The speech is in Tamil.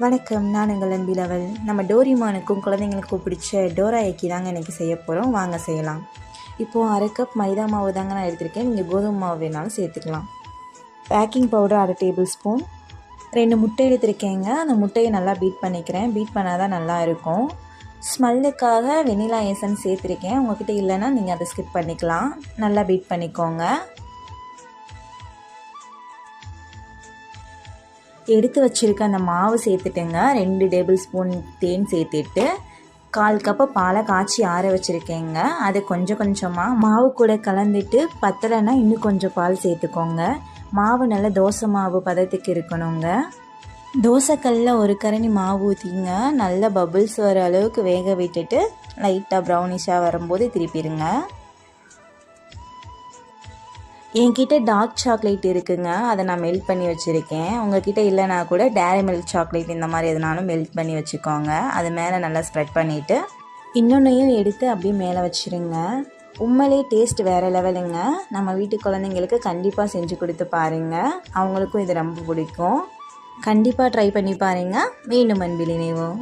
வணக்கம், நான் உங்கள் அன்பிலவல். நம்ம டோரிமானுக்கும் குழந்தைங்களுக்கும் பிடிச்ச டோரா எக்கி தாங்க இன்றைக்கி செய்ய போகிறோம். வாங்க செய்யலாம். இப்போது 1/2 கப் மைதா மாவு தாங்க நான் எடுத்திருக்கேன். நீங்கள் கோதுமை மாவு வேணாலும் சேர்த்துக்கலாம். Baking powder 1/2 table spoon. 2 முட்டை எடுத்திருக்கேங்க. அந்த முட்டையை நல்லா பீட் பண்ணிக்கிறேன். பீட் பண்ணால் தான் நல்லா இருக்கும். ஸ்மெல்லுக்காக வெனிலா எசன்ஸ் சேர்த்துருக்கேன். உங்கள்கிட்ட இல்லைன்னா நீங்கள் அதை ஸ்கிப் பண்ணிக்கலாம். நல்லா பீட் பண்ணிக்கோங்க. எடுத்து வச்சுருக்க அந்த மாவு சேர்த்துட்டுங்க. 2 டேபிள் ஸ்பூன் தேன் சேர்த்துட்டு 1/4 கப்பு பாலை காய்ச்சி ஆற வச்சுருக்கேங்க. அதை கொஞ்சம் கொஞ்சமாக மாவு கூட கலந்துட்டு பத்தலைன்னா இன்னும் கொஞ்சம் பால் சேர்த்துக்கோங்க. மாவு நல்லா தோசை மாவு பதத்துக்கு இருக்கணுங்க. தோசைக்கல்லில் 1 கரண்டி மாவு ஊற்றிங்க. நல்லா பபிள்ஸ் வர அளவுக்கு வேக விட்டுட்டு லைட்டாக ப்ரௌனிஷாக வரும்போது திருப்பிடுங்க. என்கிட்ட டார்க் சாக்லேட் இருக்குங்க. அதை நான் மெல்ட் பண்ணி வச்சுருக்கேன். உங்கள்கிட்ட இல்லைனா கூட டேரி மில்க் சாக்லேட் இந்த மாதிரி எதுனாலும் மெல்ட் பண்ணி வச்சுக்கோங்க. அது மேலே நல்லா ஸ்ப்ரெட் பண்ணிவிட்டு இன்னொன்றையும் எடுத்து அப்படியே மேலே வச்சுருங்க. உண்மையிலே டேஸ்ட் வேறு லெவலுங்க. நம்ம வீட்டு குழந்தைங்களுக்கு கண்டிப்பாக செஞ்சு கொடுத்து பாருங்கள். அவங்களுக்கும் இது ரொம்ப பிடிக்கும். கண்டிப்பாக ட்ரை பண்ணி பாருங்கள். மீண்டும் அன்பில் இணைவோம்.